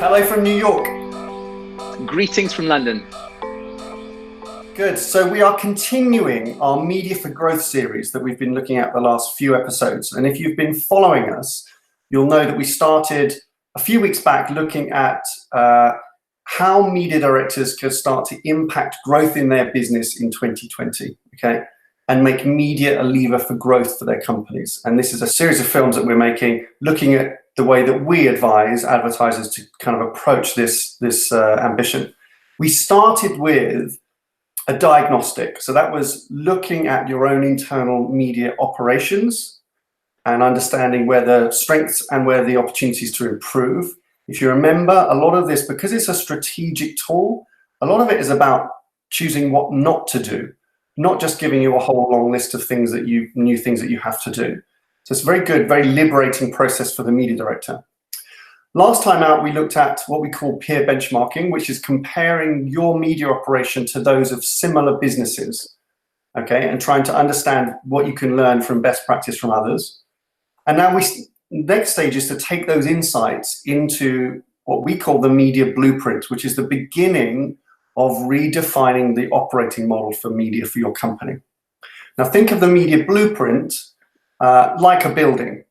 Hello from New York. Greetings from London. Good. So we are continuing our Media for Growth series that we've been looking at the last few episodes. And if you've been following us, you'll know that we started a few weeks back looking at how media directors can start to impact growth in their business in 2020, okay, and make media a lever for growth for their companies. And this is a series of films that we're making, looking at the way that we advise advertisers to kind of approach this ambition. We started with a diagnostic. So that was looking at your own internal media operations and understanding where the strengths and where the opportunities to improve. If you remember, a lot of this, because it's a strategic tool, a lot of it is about choosing what not to do, not just giving you a whole long list of new things that you have to do. So it's a very good, very liberating process for the media director. Last time out, we looked at what we call peer benchmarking, which is comparing your media operation to those of similar businesses, okay, and trying to understand what you can learn from best practice from others. And now next stage is to take those insights into what we call the media blueprint, which is the beginning of redefining the operating model for media for your company. Now think of the media blueprint like a building.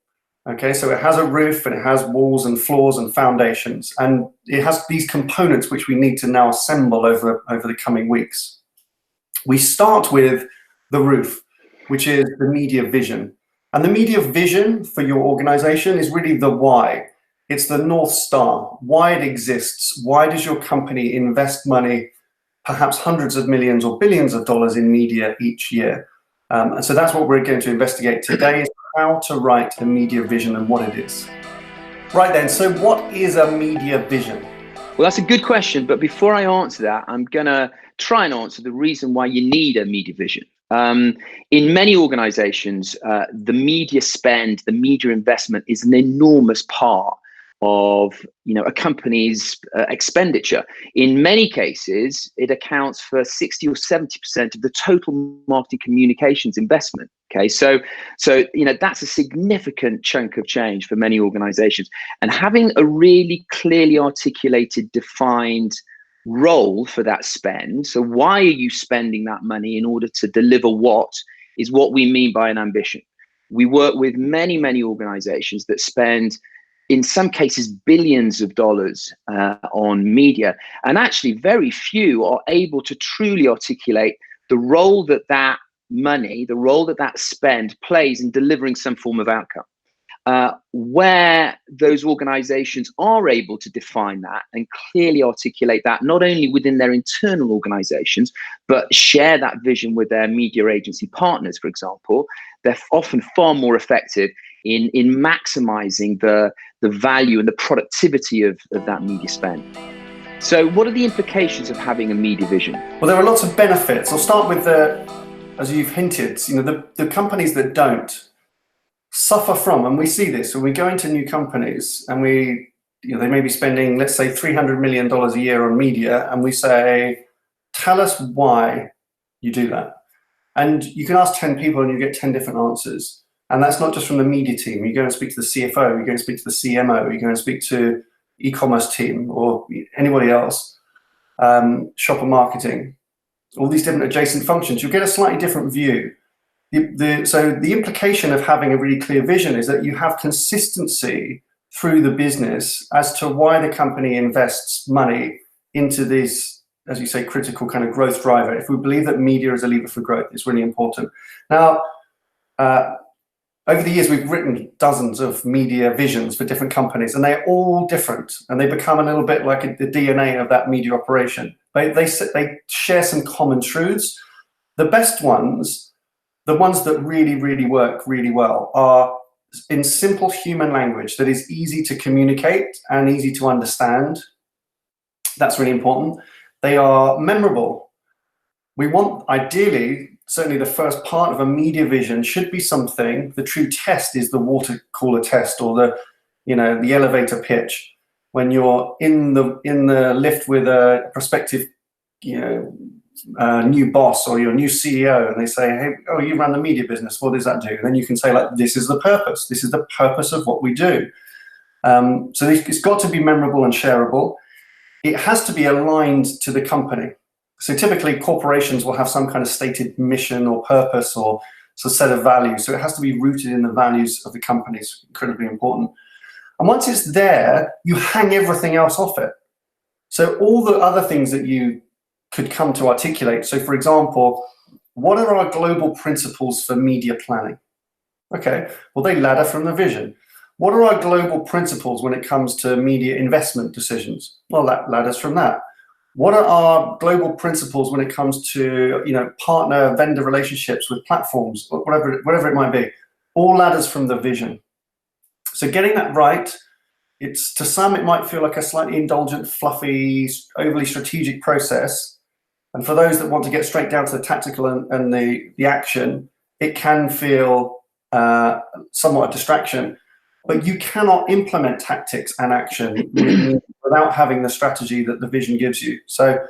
Okay, so it has a roof and it has walls and floors and foundations, and it has these components which we need to now assemble over the coming weeks. We start with the roof, which is the media vision. And the media vision for your organization is really the why. It's the North Star, why it exists. Why does your company invest money, perhaps hundreds of millions or billions of dollars in media each year? And so that's what we're going to investigate today, is how to write a media vision and what it is. Right then, so what is a media vision? Well, that's a good question. But before I answer that, I'm going to try and answer the reason why you need a media vision. In many organizations, the media spend, the media investment is an enormous part of a company's expenditure. In many cases, it accounts for 60 or 70% of the total marketing communications investment. Okay, so that's a significant chunk of change for many organizations. And having a really clearly articulated, defined role for that spend, so why are you spending that money in order to deliver what, is what we mean by an ambition. We work with many organizations that spend, in some cases, billions of dollars on media, and actually very few are able to truly articulate the role that money, the role that spend plays in delivering some form of outcome. Where those organizations are able to define that and clearly articulate that, not only within their internal organizations, but share that vision with their media agency partners, for example, they're often far more effective in maximizing the value and the productivity of that media spend. So what are the implications of having a media vision? Well, there are lots of benefits. I'll start with as you've hinted, the companies that don't suffer from, and we see this when we go into new companies and they may be spending, let's say, $300 million a year on media, and we say, tell us why you do that. And you can ask 10 people and you get 10 different answers. And that's not just from the media team. You go and speak to the CFO, you go and speak to the CMO, you go and speak to e-commerce team or anybody else, shopper marketing, all these different adjacent functions. You'll get a slightly different view. So the implication of having a really clear vision is that you have consistency through the business as to why the company invests money into this, as you say, critical kind of growth driver. If we believe that media is a lever for growth, it's really important. Now, over the years, we've written dozens of media visions for different companies, and they're all different, and they become a little bit like the DNA of that media operation. They share some common truths. The best ones, the ones that really work really well, are in simple human language that is easy to communicate and easy to understand. That's really important. They are memorable. We want, ideally, certainly the first part of a media vision should be something. The true test is the water cooler test, or the elevator pitch, when you're in the lift with a prospective new boss or your new CEO, and they say, hey, oh, you run the media business, what does that do? And then you can say, like, this is the purpose of what we do. So it's got to be memorable and shareable. It has to be aligned to the company. So typically corporations will have some kind of stated mission or purpose or set of values. So it has to be rooted in the values of the company. It's incredibly important. And once it's there, you hang everything else off it. So all the other things that you could come to articulate. So for example, what are our global principles for media planning? Okay, well, they ladder from the vision. What are our global principles when it comes to media investment decisions? Well, that ladders from that. What are our global principles when it comes to, partner vendor relationships with platforms, whatever it might be? All ladders from the vision. So getting that right, to some it might feel like a slightly indulgent, fluffy, overly strategic process. And for those that want to get straight down to the tactical and the action, it can feel somewhat a distraction. But you cannot implement tactics and action without having the strategy that the vision gives you. So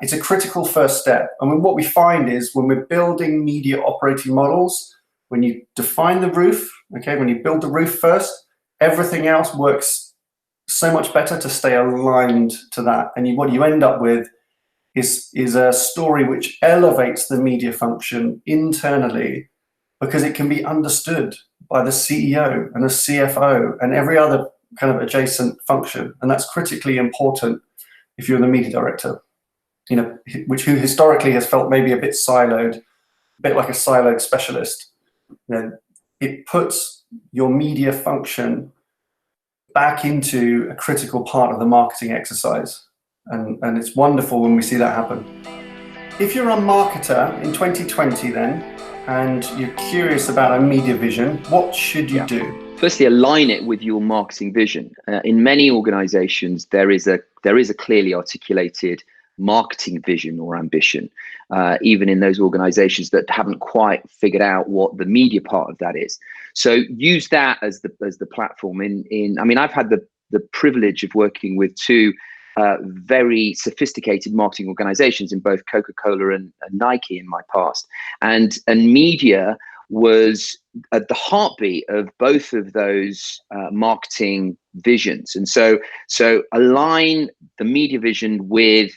it's a critical first step. I mean, what we find is when we're building media operating models, when you define the roof, okay, when you build the roof first, everything else works so much better to stay aligned to that. And what you end up with is a story which elevates the media function internally because it can be understood by the CEO and the CFO and every other kind of adjacent function. And that's critically important if you're the media director, who historically has felt maybe a bit siloed, a bit like a siloed specialist. It puts your media function back into a critical part of the marketing exercise. And it's wonderful when we see that happen. If you're a marketer in 2020 then, and you're curious about a media vision, what should you do? Firstly, align it with your marketing vision. In many organizations, there is a clearly articulated marketing vision or ambition, even in those organizations that haven't quite figured out what the media part of that is. So use that as the platform. I've had the privilege of working with two very sophisticated marketing organizations in both Coca-Cola and Nike in my past, and media was at the heartbeat of both of those marketing visions. And so align the media vision with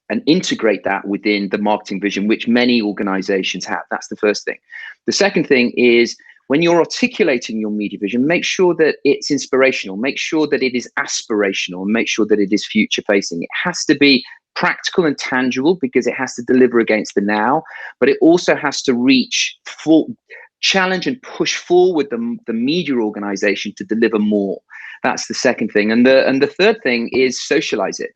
and integrate that within the marketing vision, which many organizations have. That's the first thing. The second thing is, when you're articulating your media vision, make sure that it's inspirational, make sure that it is aspirational, and make sure that it is future facing. It has to be practical and tangible because it has to deliver against the now, but it also has to reach full challenge and push forward the media organization to deliver more. That's the second thing. And the third thing is socialize it.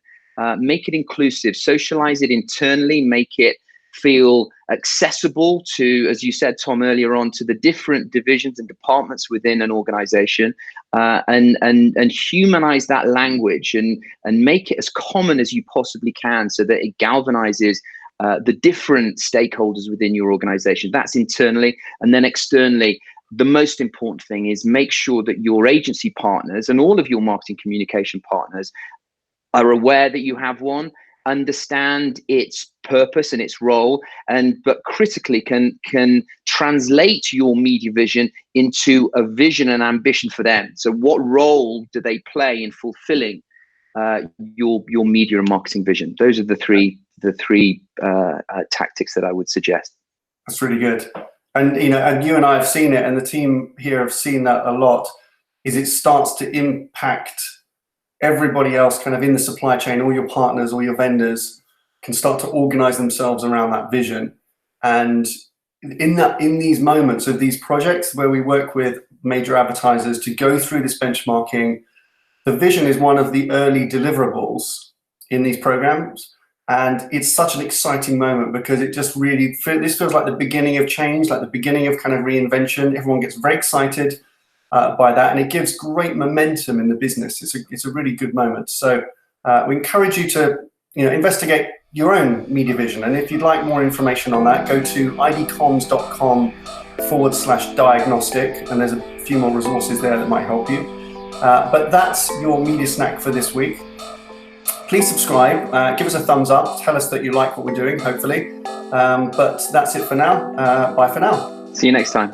Make it inclusive, socialize it internally, make it feel accessible to, as you said, Tom, earlier on, to the different divisions and departments within an organization, and humanize that language and make it as common as you possibly can so that it galvanizes the different stakeholders within your organization. That's internally. And then externally, the most important thing is make sure that your agency partners and all of your marketing communication partners are aware that you have one, understand its purpose and its role, but critically can translate your media vision into a vision and ambition for them. So what role do they play in fulfilling your media and marketing vision? Those are the three tactics that I would suggest. That's really good. And and you and I have seen it, and the team here have seen that a lot, is it starts to impact everybody else kind of in the supply chain. All your partners, all your vendors can start to organize themselves around that vision. And in these moments of these projects where we work with major advertisers to go through this benchmarking, the vision is one of the early deliverables in these programs. And it's such an exciting moment because it just really, this feels like the beginning of change, like the beginning of kind of reinvention. Everyone gets very excited by that, and it gives great momentum in the business. It's a really good moment. So we encourage you to investigate your own media vision, and if you'd like more information on that, go to idcomms.com/diagnostic, and there's a few more resources there that might help you. But that's your media snack for this week. Please subscribe, give us a thumbs up, tell us that you like what we're doing, hopefully. But that's it for now. Bye for now. See you next time.